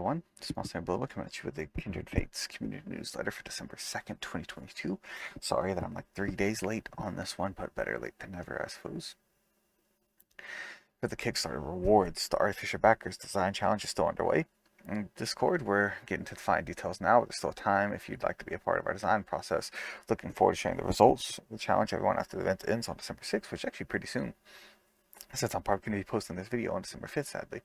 everyone. This is Monstertaming Bisloba coming at you with the Kindred Fates community newsletter for December 2nd, 2022. Sorry that I'm like 3 days late on this one, but better late than never, I suppose. For the Kickstarter rewards, the Artificer Backers Design Challenge is still underway. In Discord, we're getting to the fine details now, but there's still time if you'd like to be a part of our design process. Looking forward to sharing the results of the challenge everyone after the event ends on December 6th, which is actually pretty soon, since I'm probably going to be posting this video on December 5th, sadly.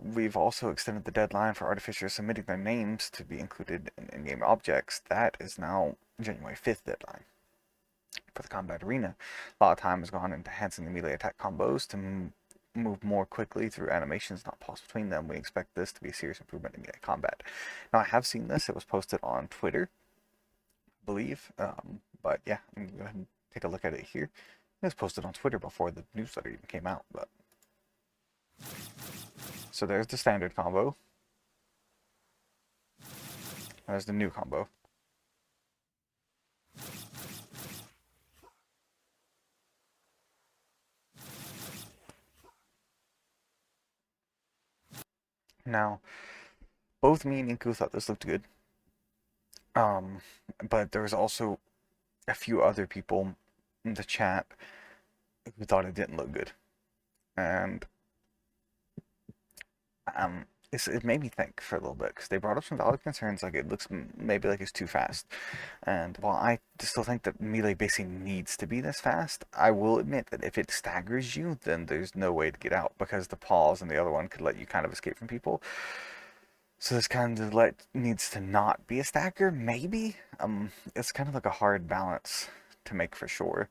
We've also extended the deadline for artificers submitting their names to be included in in-game objects. That is now January 5th deadline. For the combat arena, a lot of time has gone into enhancing the melee attack combos to move more quickly through animations not paused between them. We expect this to be a serious improvement in melee combat. Now, I have seen this. It was posted on Twitter, I believe. But yeah, I'm going to go ahead and take a look at it here. It was posted on Twitter before the newsletter even came out, but... So there's the standard combo. There's the new combo. Now, both me and Inku thought this looked good. But there was also a few other people in the chat who thought it didn't look good. And it made me think for a little bit, because they brought up some valid concerns, like it looks maybe like it's too fast. And while I still think that melee basically needs to be this fast, I will admit that if it staggers you, then there's no way to get out, because the pause and the other one could let you kind of escape from people. So this kind of needs to not be a stagger, maybe? It's kind of like a hard balance to make for sure.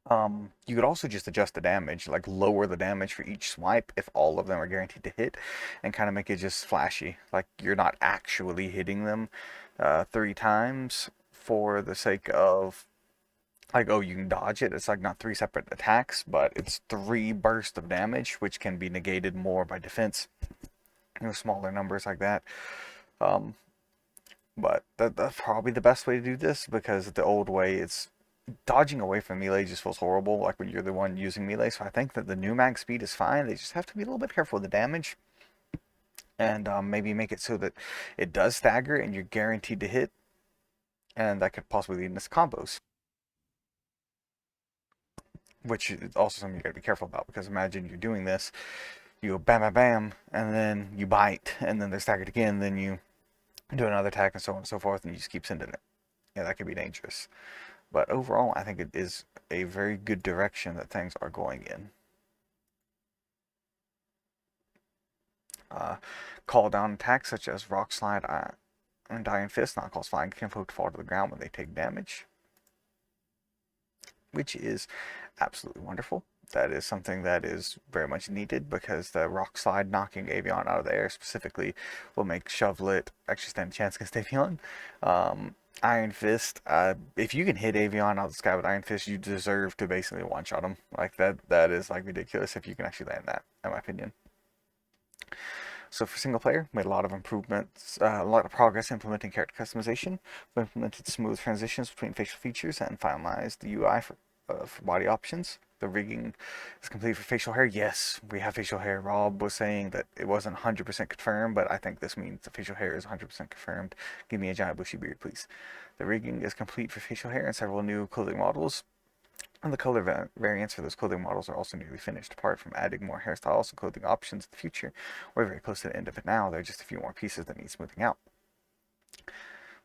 You could also just adjust the damage, like lower the damage for each swipe if all of them are guaranteed to hit, and kind of make it just flashy, like you're not actually hitting them 3 times for the sake of, like, oh, you can dodge it. It's like not 3 separate attacks, but it's 3 bursts of damage, which can be negated more by defense, smaller numbers like that. But that's probably the best way to do this, because the old way, it's dodging away from melee just feels horrible, like when you're the one using melee. So I think that the new mag speed is fine. They just have to be a little bit careful with the damage, and maybe make it so that it does stagger and you're guaranteed to hit, and that could possibly lead into combos, which is also something you gotta be careful about, because imagine you're doing this, you go bam bam bam, and then you bite, and then they're staggered again, then you do another attack, and so on and so forth, and you just keep sending it. Yeah, that could be dangerous. But overall, I think it is a very good direction that things are going in. Call down attacks such as Rock Slide and Iron Fist not cause flying kinfolk to fall to the ground when they take damage, which is absolutely wonderful. That is something that is very much needed, because the Rock Slide knocking Avion out of the air specifically will make Shovelet actually stand a chance against Avion. Iron Fist, if you can hit Avion out of the sky with Iron Fist, you deserve to basically one-shot him. Like, that is like ridiculous if you can actually land that, in my opinion. So for single player, made a lot of improvements, a lot of progress implementing character customization. We implemented smooth transitions between facial features and finalized the UI for body options. The rigging is complete for facial hair. Yes, we have facial hair. Rob was saying that it wasn't 100% confirmed, but I think this means the facial hair is 100% confirmed. Give me a giant bushy beard, please. The rigging is complete for facial hair and several new clothing models. And the color variants for those clothing models are also nearly finished. Apart from adding more hairstyles and clothing options in the future, we're very close to the end of it now. There are just a few more pieces that need smoothing out.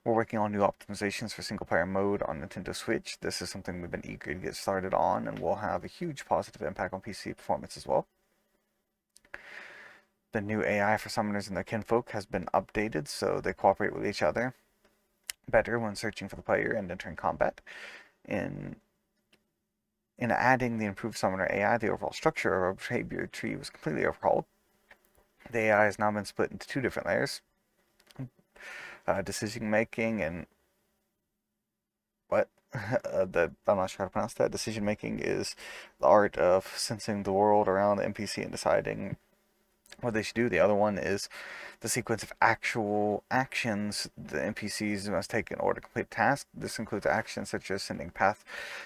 We're working on new optimizations for single-player mode on Nintendo Switch. This is something we've been eager to get started on, and will have a huge positive impact on PC performance as well. The new AI for summoners and their kinfolk has been updated, so they cooperate with each other better when searching for the player and entering combat. In adding the improved summoner AI, the overall structure of our behavior tree was completely overhauled. The AI has now been split into 2 different layers. Decision making and I'm not sure how to pronounce that. Decision making is the art of sensing the world around the NPC and deciding what they should do. The other one is the sequence of actual actions the NPCs must take in order to complete a task. This includes actions such as sending path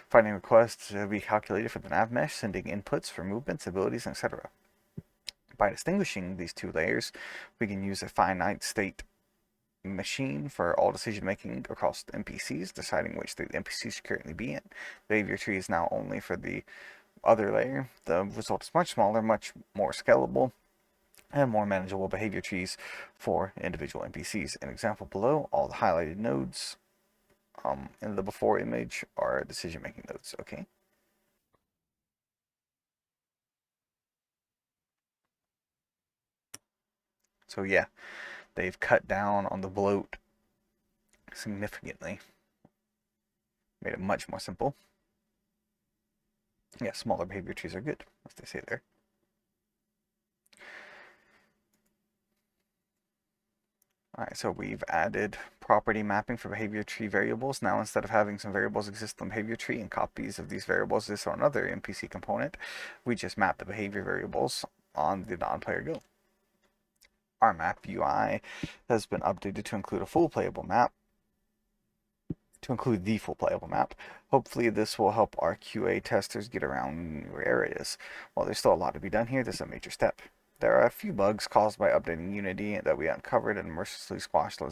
finding requests to be calculated for the nav mesh, sending inputs for movements, abilities, etc. By distinguishing these two layers, we can use a finite state machine for all decision making across the NPCs, deciding which state the NPCs should currently be in. The behavior tree is now only for the other layer. The result is much smaller, much more scalable, and more manageable behavior trees for individual NPCs. An example below, all the highlighted nodes in the before image are decision making nodes, okay? So yeah, they've cut down on the bloat significantly, made it much more simple. Yeah, smaller behavior trees are good, as they say there. Alright, so we've added property mapping for behavior tree variables. Now instead of having some variables exist on the behavior tree and copies of these variables exist on another NPC component, we just map the behavior variables on the non-player go. Our map UI has been updated to include a full playable map, Hopefully this will help our QA testers get around new areas. While there's still a lot to be done here, this is a major step. There are a few bugs caused by updating Unity that we uncovered and mercilessly squashed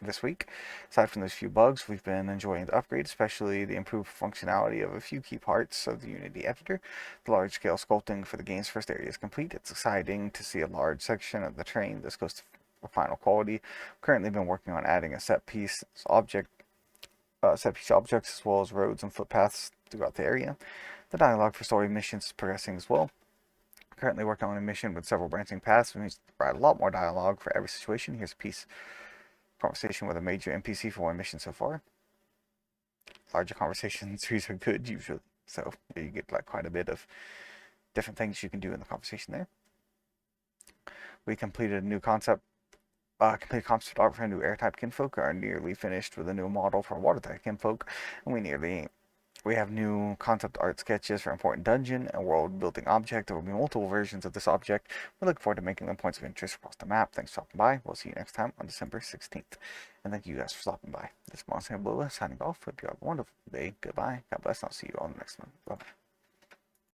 this week. Aside from those few bugs, we've been enjoying the upgrade, especially the improved functionality of a few key parts of the Unity editor. The large-scale sculpting for the game's first area is complete. It's exciting to see a large section of the terrain this goes to final quality. Currently been working on adding a set piece objects as well as roads and footpaths throughout the area. The dialogue for story missions is progressing as well. Currently working on a mission with several branching paths, which means to provide a lot more dialogue for every situation. Here's a piece conversation with a major NPC for one mission so far. Larger conversation trees are good usually, so you get like quite a bit of different things you can do in the conversation there. We completed a new concept art for a new air type kinfolk, are nearly finished with a new model for water type kinfolk, and we have new concept art sketches for important dungeon and world building object. There will be multiple versions of this object. We look forward to making them points of interest across the map. Thanks for stopping by. We'll see you next time on December 16th. And thank you guys for stopping by. This is Monstertaming signing off. Hope you have a wonderful day. Goodbye. God bless. And I'll see you on the next one. Bye-bye.